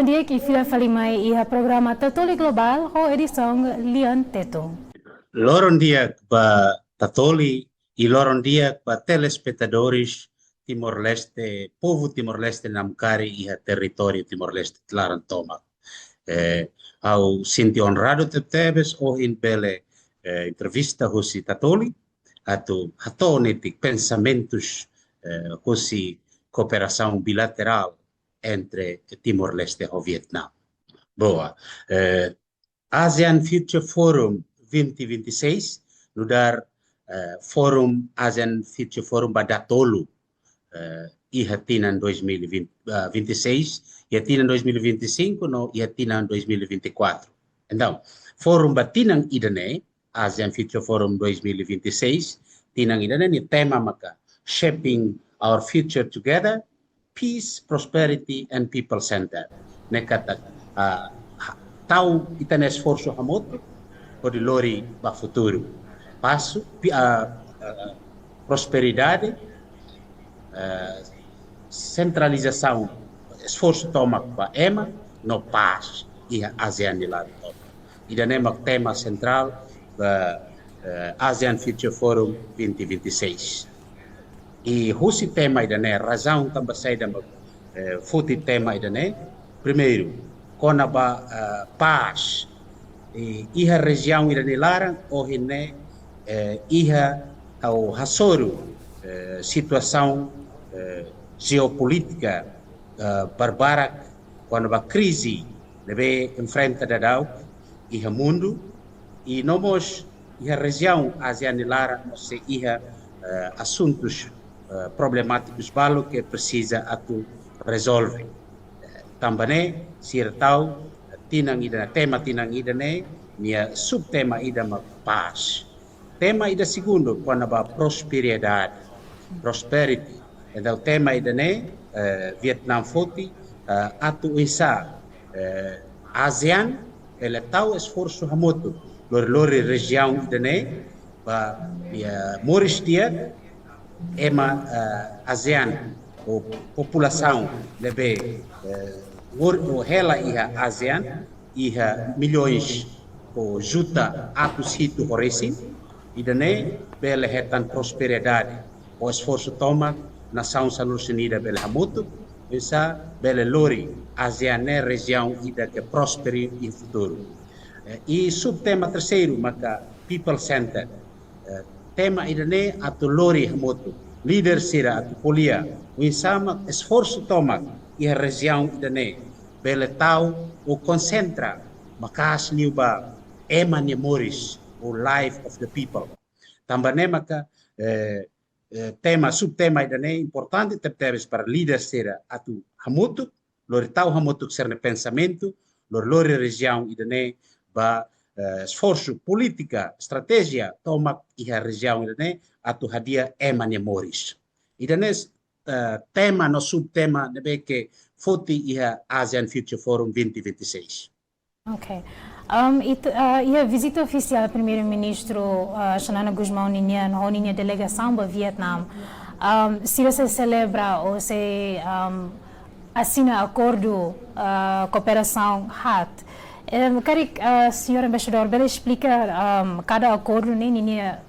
dia que fila falimai e a programa Tatoli Global ho edição Lian Teto. Loron dia para Tatoli e loron dia para telespectadores Timor-Leste, povo Timor-Leste Namkari e a território Timor-Leste Tlarantoma. Ao sinti honrado te tebes o in bele entrevista hosi Tatoli, atu hatonetik pensamentos hosi cooperação bilateral entre Timor-Leste e Vietnam. Boa. ASEAN Future Forum 2026, no dar Forum ASEAN Future Forum Badatolu, e hatinan 2026, e hatinan 2025, no, e hatinan 2024. Então, Forum Batinang Idane, ASEAN Future Forum 2026, tinang idane ni tema maka, Shaping Our Future Together, Peace, Prosperity, and People-Centered. Nekata, tau kita na esforço hamoto por lori ba futuro. Passo, prosperidade, centralização, esforço toma para EMA, no paz e a ASEAN de lá. E danema tema central da ASEAN Future Forum 2026. E esse tema idane razão também sai da futi tema idane primeiro com a paz e a região idane larang o hine o hasoro situação geopolítica barbara quando a crise deve enfrentar dao e o mundo e nós e a região ASEAN larang se assuntos problemáticos balo que precisa atu resolver. Também sirtau tinang ida tema tinang ida ne nia subtema ida ma paz. Tema ida segundo quando ba prosperidade, prosperity. Então tema ida ne Vietnam foti atu isa ASEAN ele tau esforço hamoto lori região ida ne ba moris dia ema ASEAN o população lebe o hela iha ASEAN iha milhões o juta atus hitu horesin e dane bele hetan prosperidade o esforço toma nação Estados Unidos bele hamutu essa bele lori ASEAN ne região ida que prospere em futuro e subtema terceiro maka people center tema idane atu lori hamotu líder sira atu polia winsama esforço toma e a região idane bele tau o concentra makas niuba ema moris o life of the people tambane maka tema subtema idane importante teres para líder sira atu hamotu lori tau hamotu serne pensamento lori região idane ba esforço política estratégia toma e a região idane atu hadia ema moris idane tema no subtema debe que foti iha ASEAN Future Forum 2026. Ok. E a visita oficial do primeiro-ministro Xanana Gusmão Ninha na delegação para Vietnam, se você celebra ou se assina acordo cooperação HAT, quero senhor embaixador, bela explicar cada acordo né,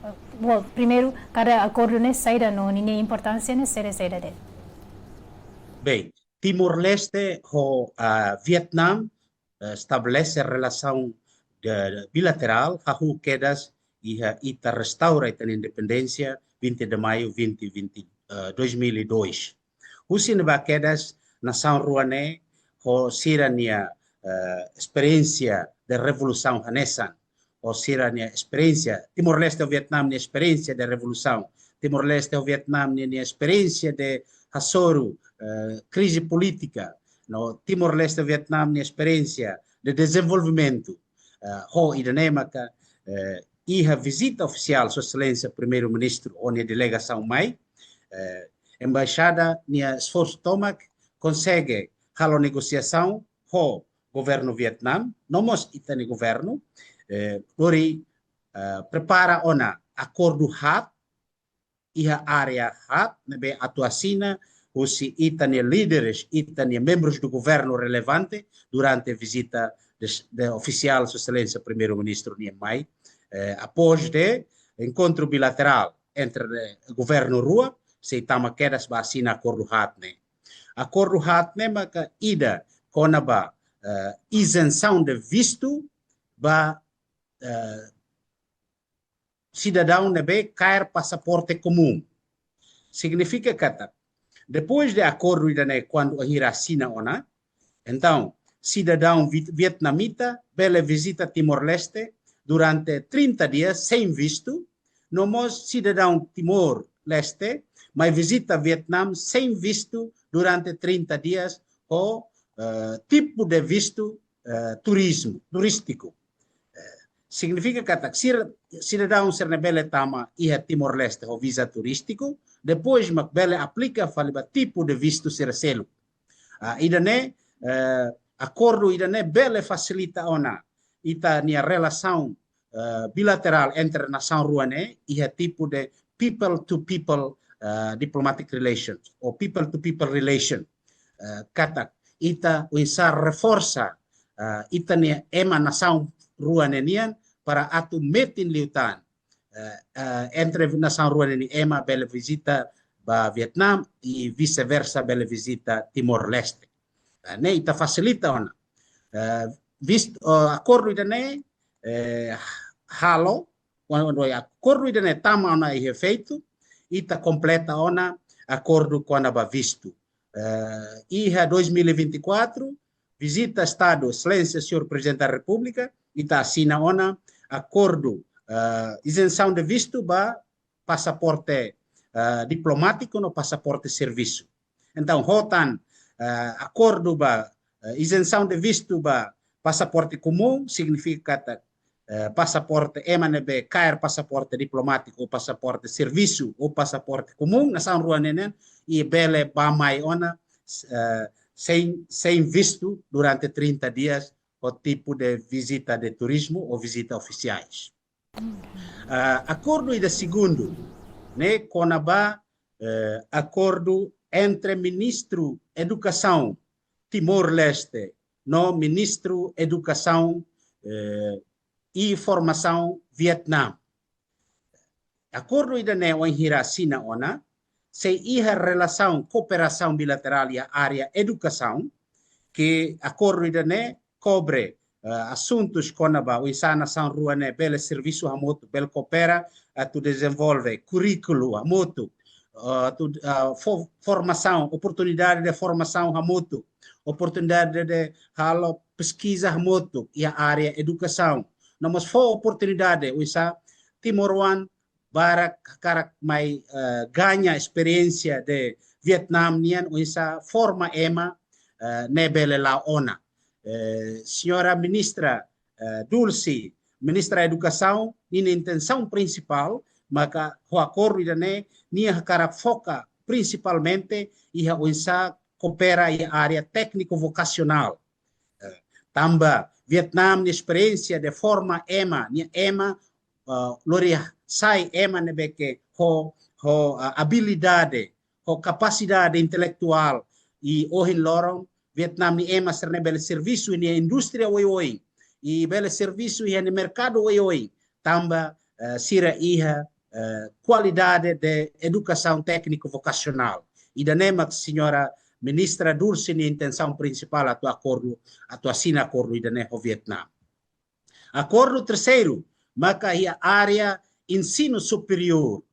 primeiro cada acordo né saída no né importância né saída dele. Bem, Timor-Leste o Vietnam estabelece relação bilateral hahu quedas e ita restaura a independência 20 de maio 2002. Usin ba quedas nação ruane ho sirania experiência da revolução hanesan o sirania experiência Timor-Leste o Vietnam ni experiência da revolução Timor-Leste o Vietnam ni experiência de hasoro crise política no Timor-Leste Vietnam ni experiência de desenvolvimento ho idanemaka a visita oficial sua excelência primeiro-ministro onde delegação mai embaixada ni esforço tomak consegue halo negociação ho governo Vietnam nomos itani governo lori prepara ona acordo HAT iha area HAT nebe atuasina se itania líderes, itania membros do governo relevante durante a visita de oficial Sua Excelência Primeiro-Ministro Niamey, após de encontro bilateral entre o governo Rua, se tama quedas ba assina acordo hatne. Acordo hatne maka ida konaba isenção de visto ba cidadão nebe cair passaporte comum. Significa que depois de acordo idane quando a hira assina ona, então cidadão vietnamita bele visita Timor-Leste durante 30 dias sem visto, nomos cidadão Timor-Leste mas visita Vietnam sem visto durante 30 dias o tipo de visto turístico. Significa que cidadão Sernebele tama ia Timor-Leste o visa turístico, depois Macbele aplica faliba tipo de visto ser selo. Idane acordo idane bele facilita ona ita nia relação bilateral entre nação ruane ia tipo de people to people diplomatic relations ou people to people relation. Kata ita uisa reforça ita nia ema nação ruanenian para atu metin liutan entre nação ruaneni ema bele visita ba Vietnam e vice-versa bele visita Timor-Leste. Ne ita facilita ona. Visto acordo idane halo quando acordo idane tama ona e feito ita completa ona acordo com a visto. Iha 2024 visita Estado, Excelência, Senhor Presidente da República, ita assina ona acordo isenção de visto ba passaporte diplomático no passaporte serviço. Então, rotan acordo ba isenção de visto ba passaporte comum significa passaporte emanebe cair passaporte diplomático ou passaporte serviço ou passaporte comum na São Ruanenen e bele ba mai ona sem visto durante 30 dias o tipo de visita de turismo ou visita oficiais. Acordo e de segundo, né, conaba acordo entre ministro Educação Timor-Leste no ministro Educação e Formação Vietnã. Acordo e de neo em hirasina ona se iha relação cooperação bilateral e a área educação que acordo e de ne cobre assuntos conaba o isa nação ruane bele serviço hamoto bele coopera tu desenvolve currículo hamoto formação oportunidade de formação hamoto oportunidade de halo pesquisa hamoto e a área educação namos for oportunidade o isa Timor-One para karak mai ganha experiência de Vietnam nian o isa forma ema nebele la ona. Senhora Ministra Dulce, Ministra da Educação, a intenção principal, maka o acordo idane nia cara foca principalmente e o insa coopera em área técnico-vocacional. Tamba Vietnam na experiência de forma EMA, nia EMA loria sai EMA nebeke ho habilidade, ho capacidade intelectual e ohin lorong Vietnam ni ema serne bele serviço ni indústria oi e bele serviço e no mercado oi tamba sira iha qualidade de educação técnico vocacional e da nema senhora ministra Dulce ni intenção principal atu acordo atu assina acordo e da ne o Vietnam. Acordo terceiro maka ia área ensino superior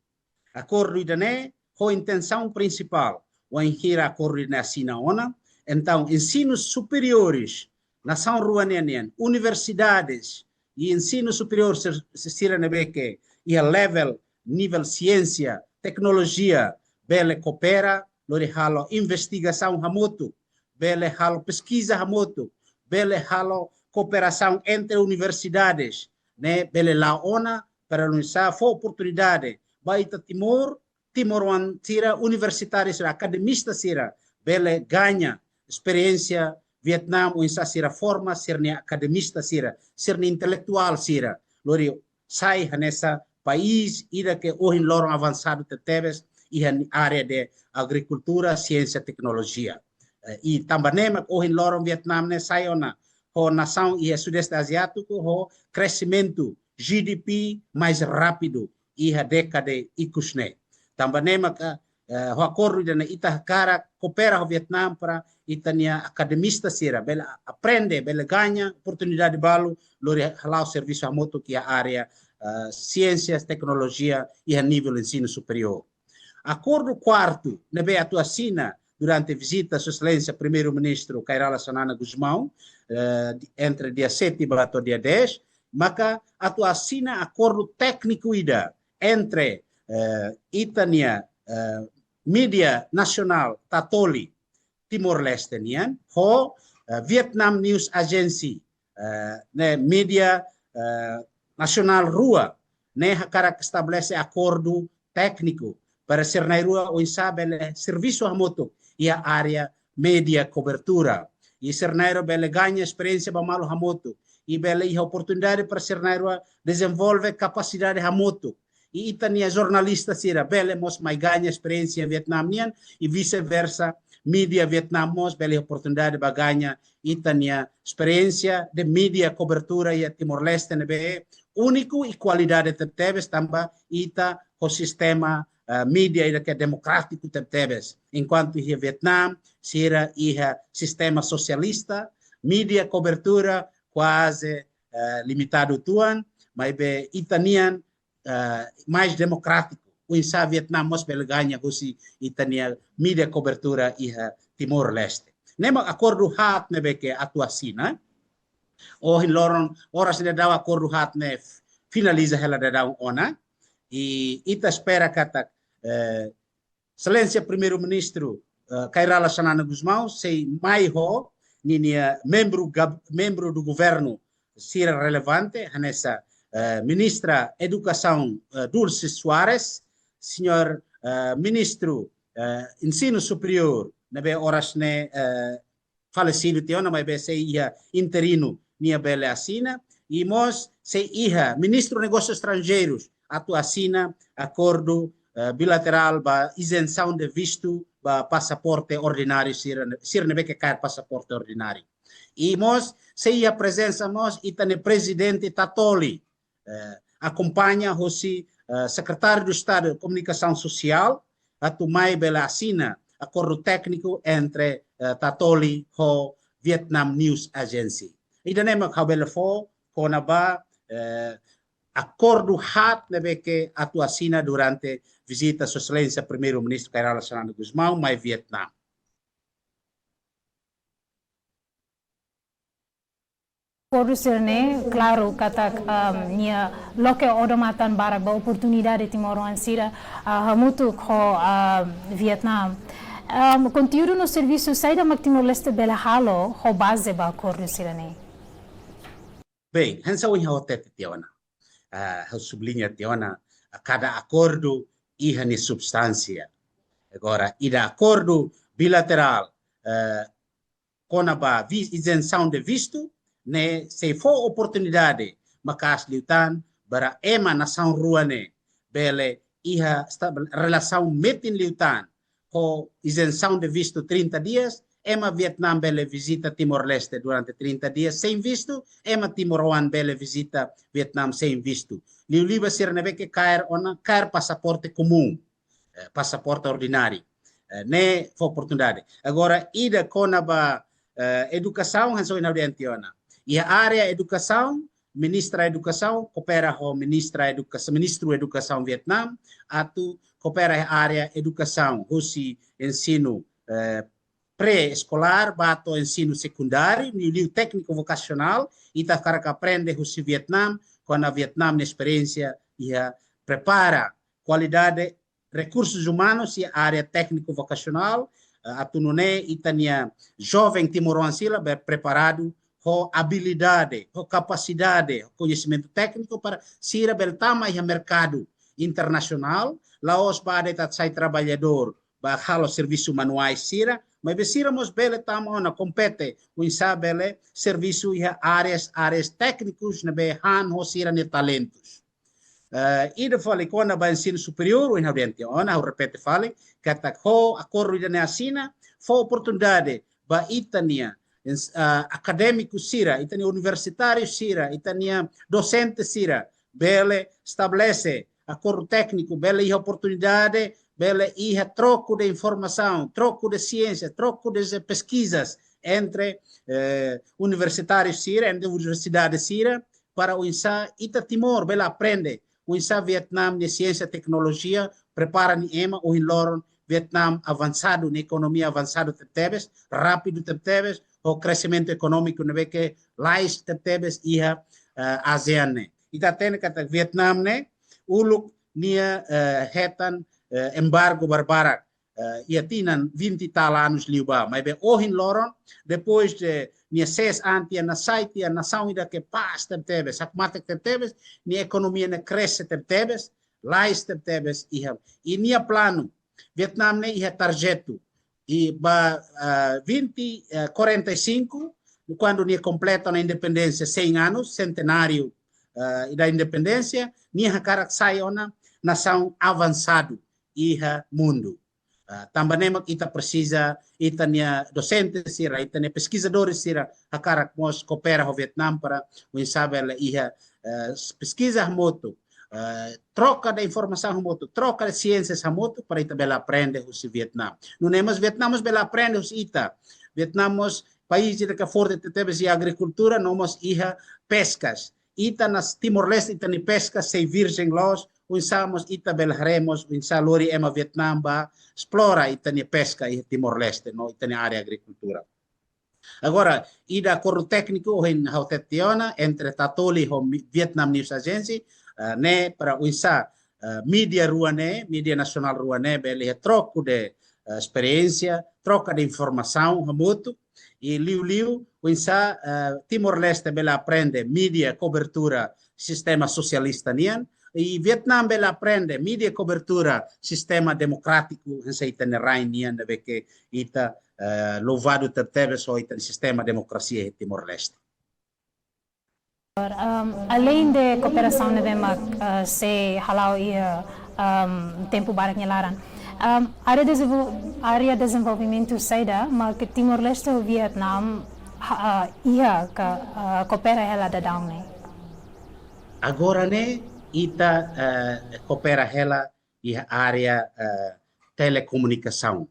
acordo e da ne ho intenção principal o hira acordo e na assina ona. Então, ensinos superiores na São Ruanenian, universidades e ensino superior se sira nebeke e a nível ciência, tecnologia, bele coopera, lori halo investigação hamoto, bele halo pesquisa hamoto, bele halo cooperação entre universidades, né, bele la ona para nos for oportunidade, baita Timor-One sira universitário sira academista sira, bele ganha experiência Vietnam o insa sira forma sirne academista sirne intelectual lori sai nessa país ida que hoje lorong avançado te teves iha área de agricultura, ciência e tecnologia. E também hoje em Vietnam ne sayona ho nação e sudeste asiático ho crescimento GDP mais rápido iha década ikusne. Também o acordo de ita cara coopera o Vietnam para itania academista sira bela aprende bela ganha oportunidade balu lori halau serviço a moto que a área ciências, tecnologia e a nível ensino superior. Acordo quarto, nebe atu assina durante a visita a Sua Excelência Primeiro-Ministro Kairala Sanana Guzmão, entre dia 7 e dia 10, maka atu assina acordo técnico ida entre Itania mídia nacional Tatoli Timor-Leste nian, ho Vietnam News Agency, né, mídia nacional rua, né, cara estabelece acordo técnico para ser na rua o insabele serviço a moto e a área média cobertura. E ser na rua bele ganha experiência para malo a moto e bele a oportunidade para ser na rua desenvolve capacidade a moto. E itania jornalista sira bele mos mai ganha experiência vietnamian e vice-versa mídia vietnamos bele oportunidade para ganha itania experiência de mídia cobertura e Timor-Leste nebe único e qualidade tebes também ita o sistema mídia que é democrático tebes enquanto em Vietnam sira iha sistema socialista mídia cobertura quase limitado tuan mas be itanian mais democrático. O insa Vietnam mos belganha gosi itania mídia cobertura iha Timor-Leste. Nema acordo hat nebe que atuasina. O hin loron horas de daw acordo hat ne finaliza hela de daw ona e ita espera kata Excelência Primeiro-Ministro Kairala Sanana Guzmão sei mai ho ninia membro do governo sira relevante nessa Ministra Educação Dulce Soares, Senhor Ministro Ensino Superior, nabe horas ne falecido tiona, mas be sei ia interino nia bele assina, e mos sei ia Ministro Negócios Estrangeiros atu assina acordo bilateral ba isenção de visto ba passaporte ordinário sir nebe que cai passaporte ordinário. E mos sei a presença mos itane presidente Tatoli acompanha o secretário do Estado de Comunicação Social, a tomar bela assina acordo técnico entre Tatoli e Vietnam News Agency. E daí me cabelo fo com a acordo hat nebe que atu assina durante visita a Sua Excelência Primeiro-Ministro Kairala Sanana Guzmão, mais Vietnam. Acordo sirne, claro, kata nia loke odomatan barak ba oportunidade Timor Ansira hamutu ko Vietnam. Conteúdo no serviço saída mak Timor-Leste bela halo ho base ba acordo sirne. Bem, hansa unha hotete tiona. Sublinha tiona cada acordo iha ni substância. Agora, ida acordo bilateral com a isenção de visto ne se for oportunidade makas liutan bara ema nação ruane bele iha relação metin liutan com isenção de visto 30 dias ema Vietnam bele visita Timor-Leste durante 30 dias sem visto ema Timor-One bele visita Vietnam sem visto liuliba sir nebe que cair passaporte comum passaporte ordinário ne for oportunidade agora ida com a educação hanso inaudientiona e a área educação, ministra educação, coopera com ministro educação Vietnam, atu coopera a área educação, hoje ensino pré-escolar, bato ensino secundário, nível técnico vocacional, e tá cara que aprende hoje Vietnam, quando a Vietnam na experiência e prepara qualidade recursos humanos e a área técnico vocacional, atu nune e tania jovem timoransila preparado com habilidade, com capacidade, conhecimento técnico para ser beltama e mercado internacional. Laos para estar sai trabalhador, para o serviço manuais sira, mas besiramos bele tama na compete, o insabele serviço e áreas técnicos na behan ho sira ne talentos. ida fale quando vai ensino superior o inaudiente ona eu repete fale kata ho acordo ida ne assina fo oportunidade ba itania acadêmico sira itania universitário sira itania docente sira bele estabelece acordo técnico bele iha oportunidade bele iha troco de informação troco de ciência troco de pesquisas entre universitários sira entre universidade sira para o INSA ita Timor bela aprende o INSA Vietnam de ciência e tecnologia prepara ni ema o Loron Vietnam avançado na economia avançado tebes rápido tebes o crescimento econômico ne que lais tebes iha ASEAN ne ita ten kata Vietnam ne uluk nia hetan embargo barbara ia tinan 20 tal anos liuba mas be ohin loron depois de nia 6 antia na site na saúde que paz tebes sakmatek tebes nia economia ne cresce tebes lais tebes iha e nia plano Vietnam ne iha tarjeto e ba 2045 quando nia completa a independência 100 anos centenário da independência nia karak sai ona nação avançado iha mundo também kita precisa itania docentes sira itania pesquisadores sira hakarak mos coopera o Vietnam para o insabel iha pesquisa moto troca de informação moto troca de ciências moto para ita bela aprende o Vietnam não nemos Vietnam bela aprende os ita Vietnam país que forte tebes e agricultura nomos iha pescas ita nas Timor-Leste ita ni pescas sei virgem los usamos ita belharemos insa lori ema Vietnam ba explora ita ni pesca e Timor-Leste no ita ni área agricultura agora ida acordo técnico em hautetiona entre Tatoli e Vietnam News Agency ne para usa mídia ruane mídia nacional ruane bele troco de experiência troca de informação muito e liu usa Timor-Leste bela aprende mídia cobertura sistema socialista nian e Vietnam bela aprende mídia cobertura sistema democrático nessa itane rainian de que ita louvado teve só ita sistema democracia em Timor-Leste. Além de cooperação na Vemak se halau ia tempo barak nyalaran área de desenvolvimento saída mas que Timor-Leste e Vietnam ia coopera ela da down né agora né ita coopera ela e área telecomunicação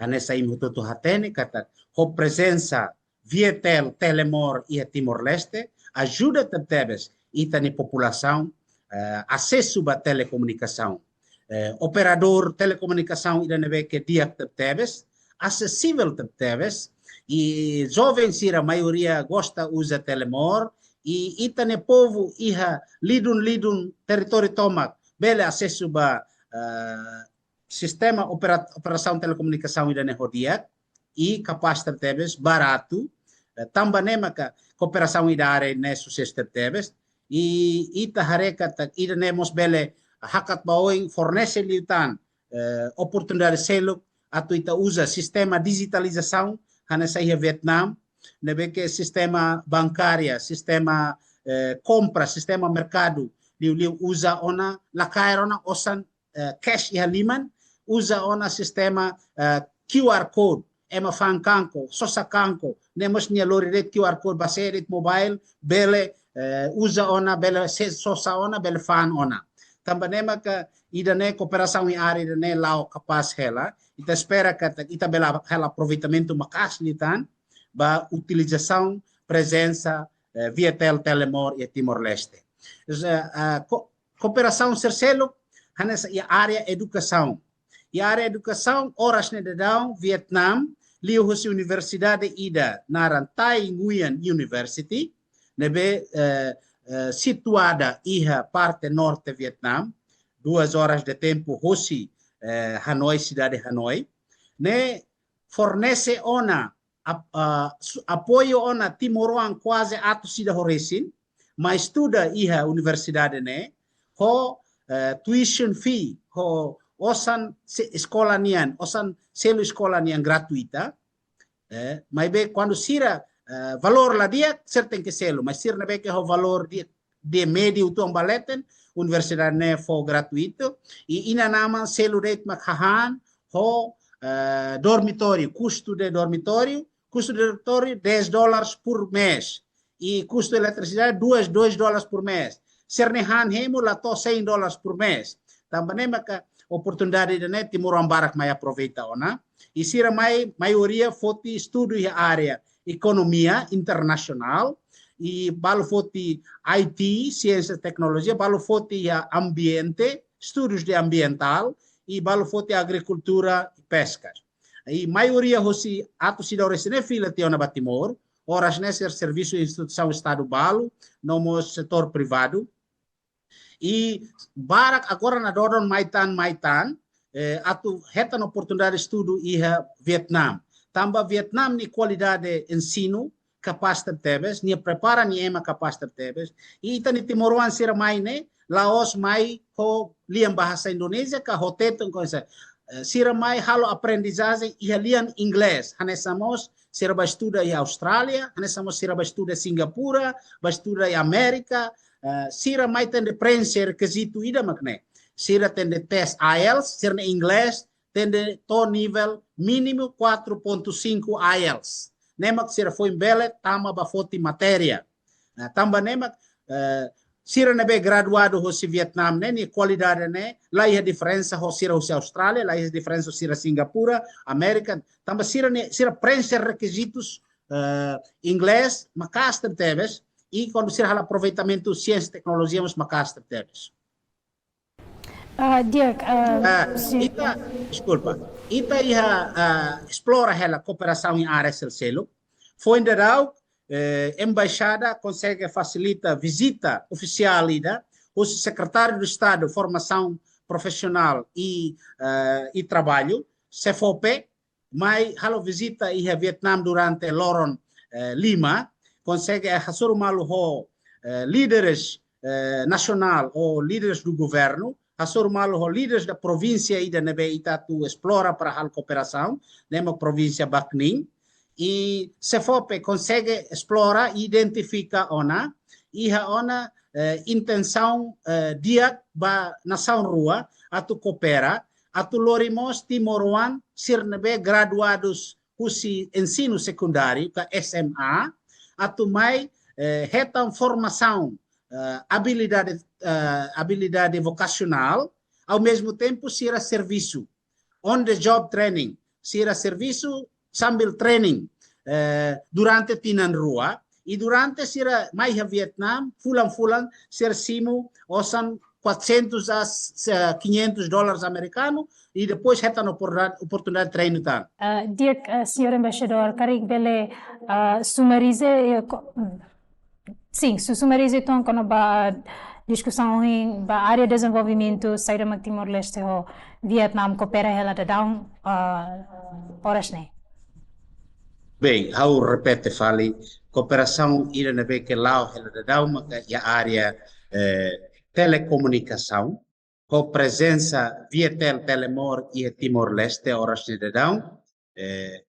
nessa imututu hatene kata a presença Vietel Telemor e Timor-Leste ajuda tebes ita ni população acesso a telecomunicação operador telecomunicação ida neve que dia tebes acessível tebes e jovens a maioria gosta usa Telemor e ita ne povo iha lidun território tomak bele acesso a sistema operação telecomunicação ida ne hodiak e capaz tebes barato também maka cooperação ida are ne sucesso tebes e ita hareka ida nemos bele hakat baoing fornece liutan oportunidade selo atu ita usa sistema digitalização hana saia Vietnam nebe que sistema bancária sistema compra sistema mercado liu usa ona lakai ona osan cash e liman usa ona sistema QR code ema fan kanko sosa kanko nemos nia lori red QR code baserit mobile bele usa ona bele sosa ona bele fan ona também maka ida ne cooperação em área ida ne lao capaz hela ita espera que ita bela hela aproveitamento makas litan ba utilização presença Vietel Telemor e Timor-Leste cooperação terceiro nessa área educação e área educação horas ne dadão Vietnam liu husi universidade ida naran Tai Nguyen University nebe situada iha parte norte Vietnam 2 horas de tempo husi Hanoi cidade Hanoi ne fornece ona apoio ona Timoroan quase ato sida horesin mas estuda iha universidade ne ho tuition fee ho osan escola nian osan selo escola nian gratuita mas be quando sira valor lá dia certo que selo mas sira be que o valor dia de médio tu ambaleten, universidade né for gratuito, e ina nama celuret makhahan, ho dormitório, custo de dormitório $10 por mês, e custo de eletricidade $2 por mês. Sernehan hemo lato $100 por mês. Também maka oportunidade de net Timor Barak mai aproveita ona. E sira mai maioria foti estudo e área economia internacional e balo foti IT, ciência e tecnologia, balo foti ambiente, estudos de ambiental e balo foti agricultura e pesca. E maioria hosi ato sida resine fila tiona Batimor, horas nesse serviço instituição estado balo, no setor privado. E barak agora na doron maitan atu hetan oportunidade de estudo iha Vietnam. Tamba Vietnam ni qualidade ensino capacitar tebes, ni prepara ni ema capacitar tebes. E ita ni Timoruan sira mai ne, Laos mai ho liam bahasa Indonesia ka hoteton ko sa sira mai halo aprendizagem iha liam inglês. Hanesamos sira ba estuda iha Austrália, hanesamos sira ba estuda Singapura, ba estuda iha América. Sira mai tende prensa requisito ida makne. Sira tende test IELTS, sira na inglês tende to nível mínimo 4.5 IELTS. Nemak sira foi bele tama ba foti matéria. Tamba nemak sira nebe graduado hosi Vietnam ne ni qualidade ne lá ia diferença ho sira hosi Austrália, lá ia diferença sira Singapura, América. Tamba sira prensa requisitos inglês makastem tebes. E quando se fala aproveitamento de ciência e tecnologia, mas macastra temos. Dirk, Desculpa. Ita explora a cooperação em área selo. Foi ainda embaixada consegue facilitar visita oficial o secretário do Estado de Formação Profissional e Trabalho, CFOP, mas halo visita a Vietnam durante Loron Lima, consegue assumir líderes nacional ou líderes do governo, assumir líderes da província e da nebe Itatu explora para a cooperação, numa província Bacning, e CFOP consegue explorar e identifica ona, e a ona intenção dia ba nação rua, atu coopera, atu lorimos Timoruan sirnebe graduados cursi ensino secundário, que SMA, atumai retam formação, habilidade vocacional, ao mesmo tempo será serviço, on the job training, será serviço sambil training durante tinan rua e durante será mais a Vietnam, fulan ser simo osan $400 a $500 americanos e depois retam oportunidade de treino tan. Dirk, senhor embaixador, karig bele sumarize sim, sumarize então quando ba discussão em ba área de desenvolvimento saída mag Timor-Leste ho Vietnam coopera ela da down horas né. Bem, eu repete fale cooperação ira na be que lá ela da down maka a área telecomunicação, com presença Vietel Telemor e Timor-Leste, horas de Dedão,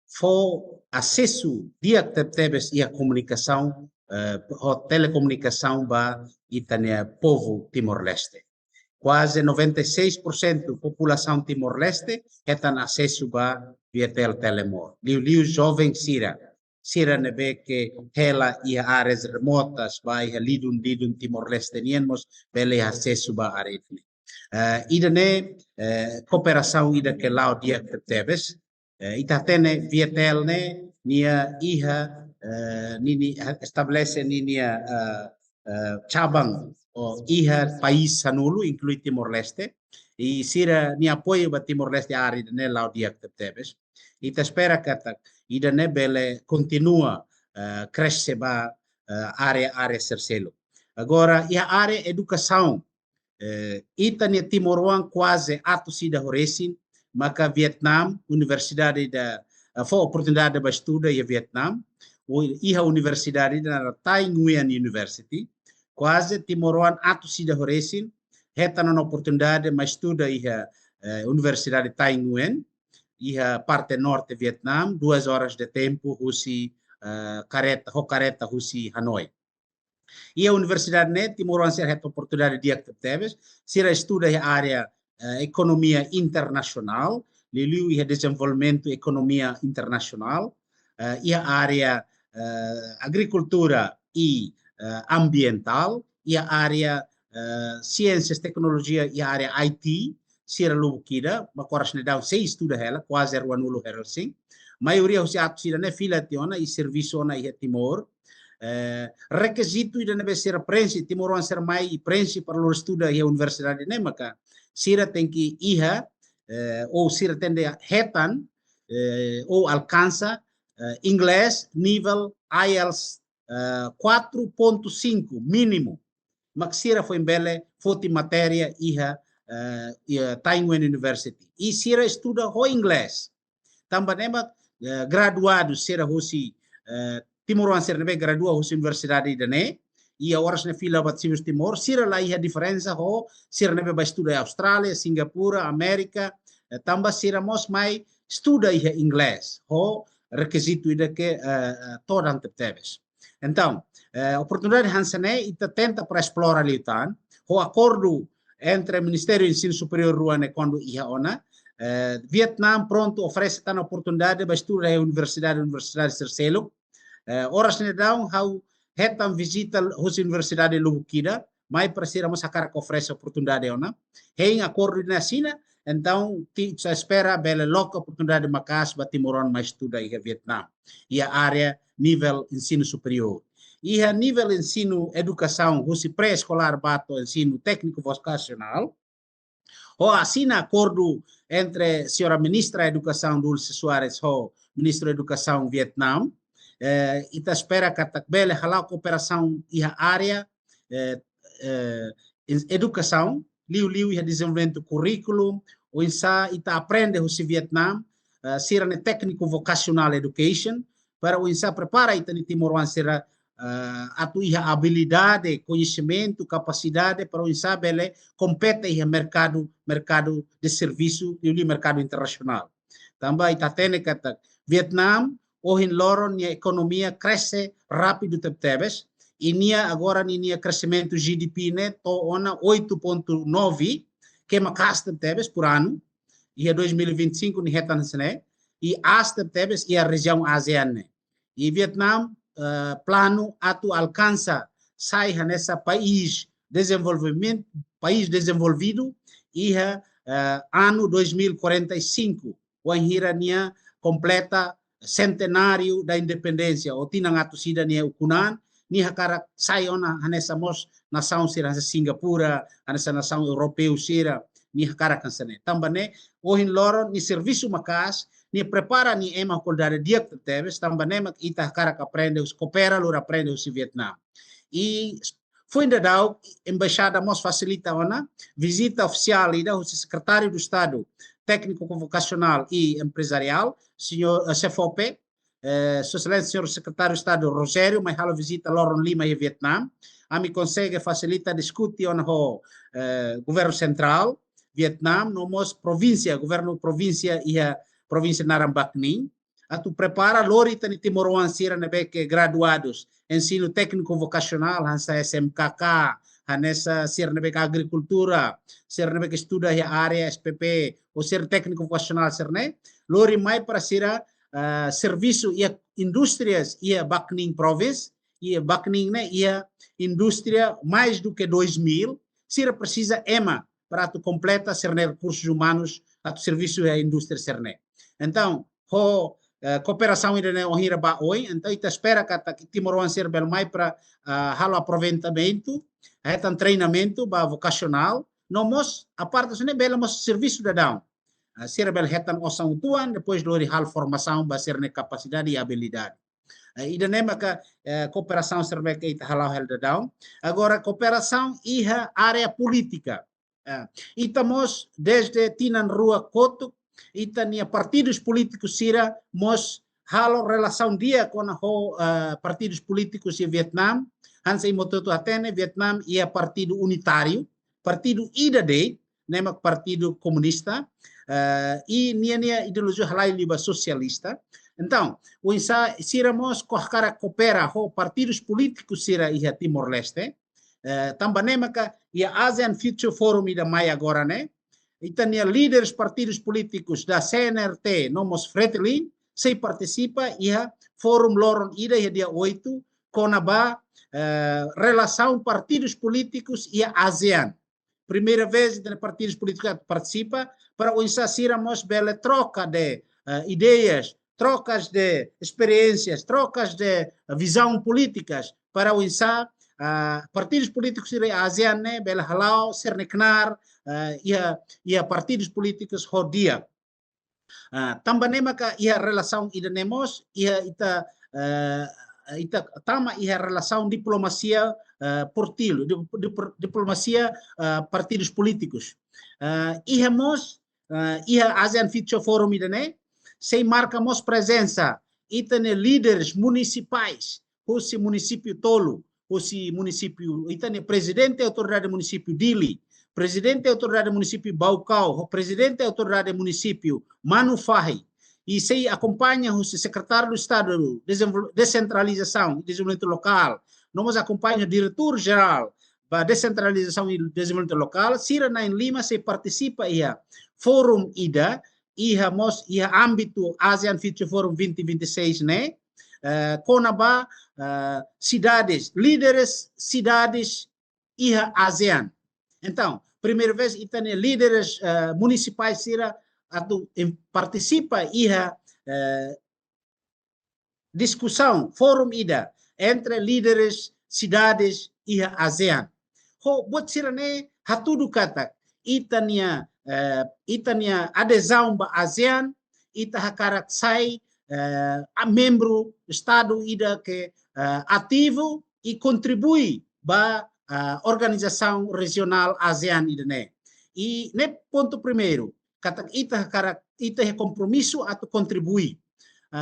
foi acesso direto e a comunicação, a telecomunicação para o povo Timor-Leste. Quase 96% da população Timor-Leste tem acesso a Vietel Telemor. Liu jovem Sira nebe que ela e áreas remotas vai lidun Timor-Leste niemos bele acesso ba área. Ida ne cooperação ida que lá o dia que teves ita tene Vietel ne nia iha nini estabelece nia cabang o iha país sanulu inclui Timor-Leste e sira nia apoio ba Timor-Leste área ne lá o dia que teves. Ita espera que ida ne bele continua cresce ba área sercelo. Agora, a área educação, ita ne Timoruan quase ato sida horesin, maka Vietnam, universidade da foi oportunidade de estudar em Vietnam, a universidade da Tai Nguyen University, quase Timoruan ato sida horesin, heta na oportunidade de estudar em universidade Tai Nguyen, e a parte norte de Vietnam, 2 horas de tempo, careta, Husi Hanoi. E a Universidade NET, Timor-Leste, a oportunidade de actividades, se estuda a área economia internacional, liu e desenvolvimento economia internacional, e a área agricultura e ambiental, e a área ciências, tecnologia e a área IT, se era lubukida, mas agora se dá 6 estuda ela, quase era o anulo ela sim. Maioria os atos se na fila tiona e serviço na e Timor. Requisito ida nebe ser prensi Timor ser mai e prensi para o estudo e a universidade nemaka sira tem que iha ou sira tende hetan ou alcança inglês nível IELTS 4.5 mínimo mas sira foi bele foti matéria iha Taiwan University e sira estuda o inglês também graduado sira hosi Timor ser nebe gradua hos universidade da ne e a horas na fila bat sibus Timor sira lá a diferença ho sira nebe ba estuda Austrália, Singapura, América tamba sira mos mai estuda inglês ho requisito ida que toda antepteves então oportunidade hansane ita tenta para explorar liutan ho acordo entre o Ministério do Ensino Superior ruane quando ia ona Vietnam pronto oferece tanta oportunidade para estudar a universidade Cercelo horas ne daun how hetam visita hos universidade Lubukida, mai para ser a cara que oferece oportunidade ona. Hein acordo na sina, então se espera bela loca oportunidade macas ba Timoron mais estuda em Vietnam. E a área nível ensino superior. E a nível ensino educação, hos pré-escolar bato ensino técnico vocacional. Ou assina acordo entre a senhora ministra da Educação Dulce Soares ho ministro da Educação Vietnam ita espera que a bela halau cooperação e a área educação liu e desenvolvimento currículo ou insa ita aprende o Vietnam ser técnico vocational education para o insa prepara ita ni Timor ser atu iha habilidade conhecimento capacidade para o insa bele compete iha mercado de serviço e o mercado internacional também ita tene kata Vietnam hoje loron a economia cresce rápido tebes e agora nia crescimento GDP né to ona 8.9 que macas tebes por ano e 2025 ni hetan sene e as tebes e a região ASEAN né e Vietnam plano atu alcança sai nessa país desenvolvido e ano 2045 o nia completa centenário da independência o tinang atu sida ni ukunan ni hakara sayona hanesa mos nação sira Singapura hanesa nação europeu sira ni hakara kansane tambane o hin loro ni serviço makas ni prepara ni ema koldare diak teves tambane mak ita hakara aprende os coopera lura aprende os Vietnam e foi ainda dau embaixada mos facilita ona visita oficial ida o secretário do Estado técnico vocacional e empresarial senhor CFOP, Sua Excelência, senhor secretário de Estado Rogério, mas ela visita Loron Lima e Vietnam, a me consegue facilitar discutir o governo central, Vietnam, nomos província, governo província e a província Narambacnin, a tu prepara lorita ni Timor-Leste sira que graduados ensino técnico vocacional, hansa SMKK, hanessa sira que agricultura, sira que estuda a área SPP, ou ser técnico vocacional sira lori mai para sira serviço e indústrias e Bacning province e Bacning né e indústria mais do que 2000 sira precisa EMA para tu completa ser recursos humanos a tu serviço e a indústria ser então cooperação ainda não hira ba oi então ita espera que Timor-Leste ser bel mai para halo aproveitamento treinamento ba vocacional nomos a parte sone bela mos serviço da down ser bel hetan osang tuan depois do hal formação ba ser ne capacidade e habilidade ida nema ka cooperação serve que ita halau hel da down agora cooperação e área política itamos desde tinan rua kotuk ita nia partidos políticos sira mos halo relação dia com partidos políticos em Vietnam hansa imototo atene Vietnam ia partido unitário partido ida de nema partido comunista e nia ideologia halai liba socialista Então, o insa siramos kohkara coopera ho partidos políticos sira iha Timor-Leste, também maka ia ASEAN Future Forum ida mai agora, né? Itania líderes partidos políticos da CNRT, nomos Fretilin, se participa ia Forum Loron ida ia dia 8, conaba relação partidos políticos e ASEAN. Primeira vez que partidos políticos participa para o insasiramos bela troca de ideias, trocas de experiências, trocas de visão políticas para o insa partidos políticos da ASEAN né bela halau serneknar ia partidos políticos rodia também maka ia relação ida nemos ia ita tama ia relação diplomacia portil, diplomacia partidos políticos. Ihamos ia ASEAN Future Forum idane, sem marcamos presença, itane líderes municipais, o município Tolo, o município, itane presidente da autoridade do município Dili, presidente da autoridade do município Baucau, o presidente da autoridade do município Manufahi, e se acompanha o secretário do Estado de Descentralização e Desenvolvimento Local, nós acompanha o diretor-geral da Descentralização e Desenvolvimento Local, Sira na Lima se participa em Fórum IDA, e âmbito ASEAN Future Forum 2026, né? Conaba cidades, líderes cidades e ASEAN. Então, primeira vez, itane líderes municipais Sira participa em discussão, fórum ida, entre líderes, cidades e ASEAN. Buat sirane, hatudu kata, itania adesão ba ASEAN, ita hakarat sai, membro Estado ida que ativo e contribui ba organização regional ASEAN ida ne. E ne ponto primeiro, kata ita é compromisso a contribuir.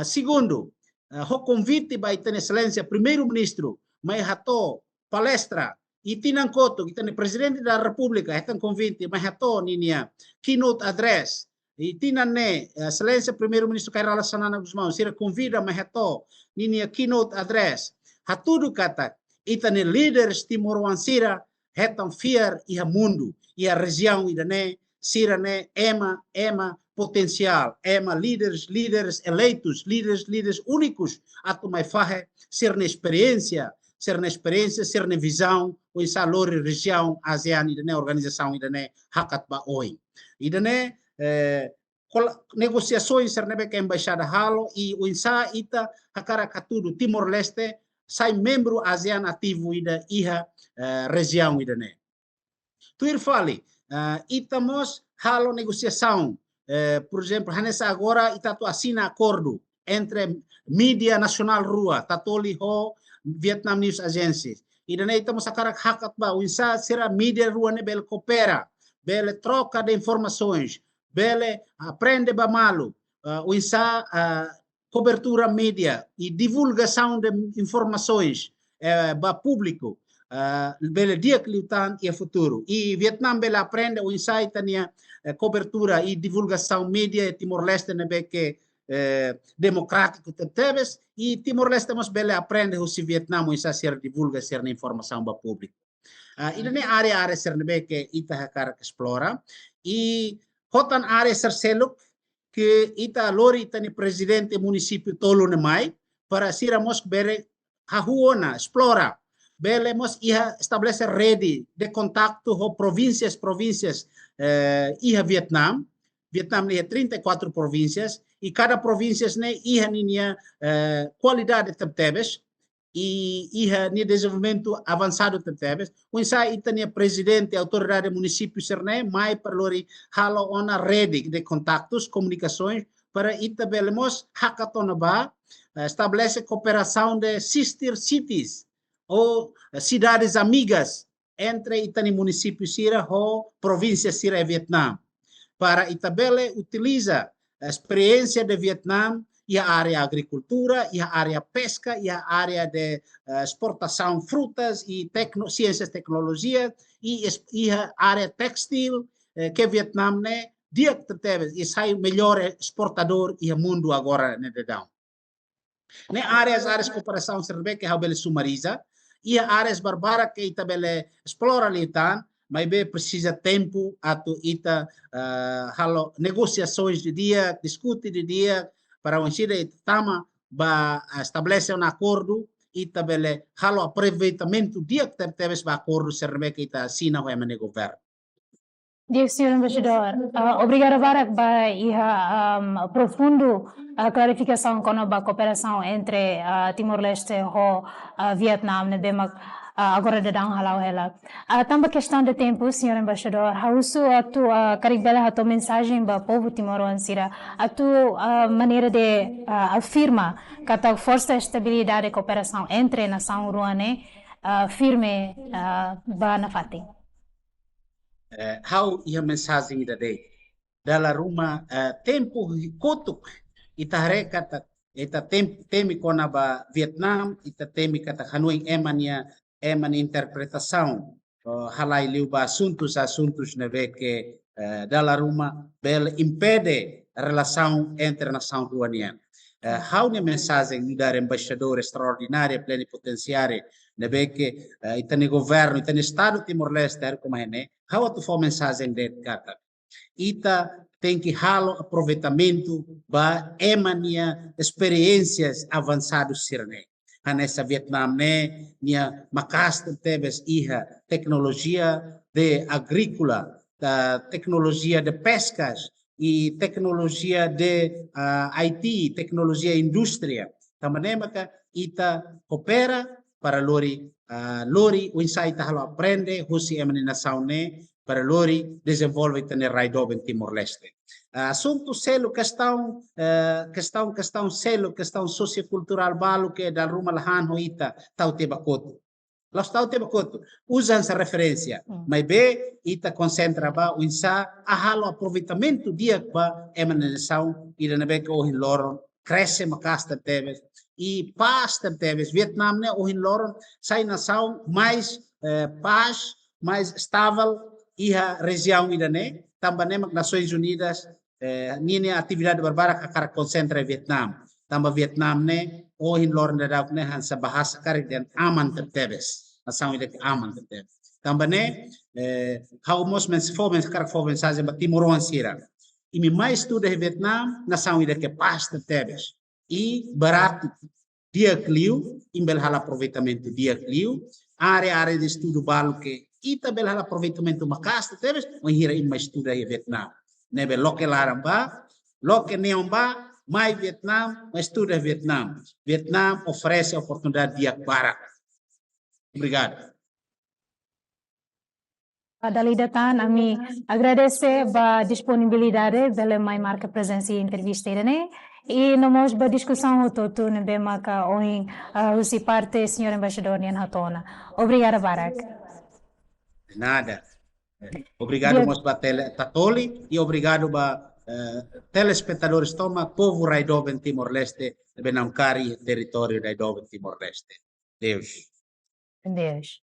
Segundo, o convite by Itane Excelência primeiro-ministro mai hato palestra e tinangkoto itane presidente da República hekan convite mai hato ninia keynote address e tinane Excelência primeiro-ministro Kairala Sanana Guzmão sira convida mai hato ninia keynote address hatudu kata itane líderes Timor sira hetan fiar iha mundo e a região idane sirane ema potencial, líderes eleitos, líderes únicos, ato mai fahe, ser na experiência, ser na visão, o insalori região ASEAN idane organização idane hakat ba oi. Idane negociações ser nebe que embaixada halo e o insa ita hakara katudu Timor-Leste sai membro ASEAN ativo ida iha região idane. Tuir fale itamos halo negociação, por exemplo, nessa agora itatu assina acordo entre mídia nacional rua, tatoli ho Vietnam News Agency. E daí estamos a karak hakat ba, o insa será mídia rua ne bel coopera, bel troca de informações, bel aprende ba malo, o insa cobertura mídia e divulgação de informações ba público. Bela dia que lutam e futuro. E Vietnam bela aprende o insight tania cobertura e divulgação mídia Timor-Leste nebe que democrático teves e Timor-Leste mas bela aprende o se Vietnam o insight ser divulga ser na informação ba público. E na área ser nebe que ita hakar explora e hotan área ser seluk que ita lori tani presidente município Tolo nemai para siramos bere hahuona explora belemos iha estabelecer rede de contacto com províncias iha Vietnam tem 34 províncias e cada província ne iha ninia qualidade tebes e iha ni desenvolvimento avançado tebes o insa itania presidente autoridade município serne mai perlori halo ona rede de contactos comunicações para itabelemos hackathon ba estabelece cooperação de sister cities ou cidades amigas entre Itani município Sira ou província Sira e Vietnam. Para Itabele utiliza a experiência de Vietnam e a área agricultura, e a área pesca, e a área de exportação frutas e ciências e tecnologia, e a área textil, que Vietnam né, dia que teve, e sai o melhor exportador e o mundo agora, né, Ne áreas de cooperação serve que habele sumariza, e áreas barbara que ita bele explora litan, mas bem precisa tempo atu ita halo negociações de dia, discute de dia para um ita tama ba estabelece um acordo ita bele halo aproveitamento dia que teves ba acordo serve que ita assina o emane governo. Dia, Senhor Embaixador, obrigada Barak ba iha profundo clarificação com a cooperação entre Timor-Leste e Vietnã, né, bem agora de dar halau ela. Também questão de tempo, Senhor Embaixador, hausu atu caribela a tua mensagem para o povo timorense, a tua maneira de afirma que a força de estabilidade e cooperação entre nação ruane firme ba na fati. How ia mensagem da dei dala ruma tempo kotuk ita kata ita temi kona ba Vietnam ita temi kata Hanoi eman interpretação halai liu ba assuntos na vê que dala ruma bel impede a relação entre nação ruaniana. How ne mensagem me dar embaixador extraordinária plenipotenciária na vê que itane governo itane estado Timor-Leste como é né how tu for mensagem de kata ita tem que halo aproveitamento ba emania experiências avançadas sirne nessa Vietnã né nia makasta teves iha tecnologia de agrícola da tecnologia de pescas e tecnologia de IT tecnologia indústria também maka ita coopera para lori o insight halo aprende husi emani nação ne para lori desenvolve tene raido em Timor-Leste. Assunto selo questão selo questão sociocultural balo que da ruma lahan hoita tau tebakoto. Los tau tebakoto usam essa referência, mas be ita concentra ba o insa halo aproveitamento dia ba emani nação ida na be que o loron cresce macasta teves e paz teves Vietnã né o loron sai nação mais paz mais estável e a região ida né também Nações Unidas nini atividade barbara que concentra Vietnã também Vietnã né o loron da né hansa bahasa karidan aman teves nação ida que aman teves também né how most men for mensagem ba Timoron sira e me mais estuda em Vietnã nação ida que paz teves e barato dia clio imbel hal aproveitamento dia clio área de estudo balo que ita bel hal aproveitamento macasta teves o hira in mais estuda em Vietnã nebe loke laramba loke neomba mais Vietnã mais estuda em Vietnã Vietnã oferece oportunidade dia barak obrigado. Dalidatan, kami agradece a disponibilidade pela mai marca presença e entrevista né e nós ba discussão todo ne bema ka oin usi parte senhor embaixador Nian Hatona. Obrigada Barak. Nada. Obrigado mos ba Tatoli e obrigado ba telespectadores toma povo raido em Timor-Leste benamkari território raido em Timor-Leste. Deus. Deus.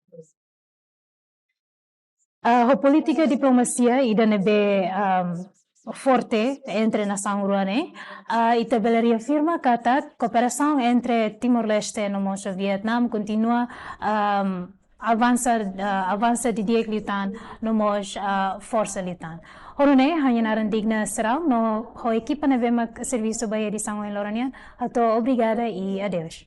A política diplomacia ida nebe forte entre nação ruane e também reafirma que a cooperação entre Timor-Leste e Vietnã continua avança de dia litan nomos força litan. Horone hanya naran digna serau no ho equipa neve serviço ba edição em Loranian. Ato obrigada e adeus.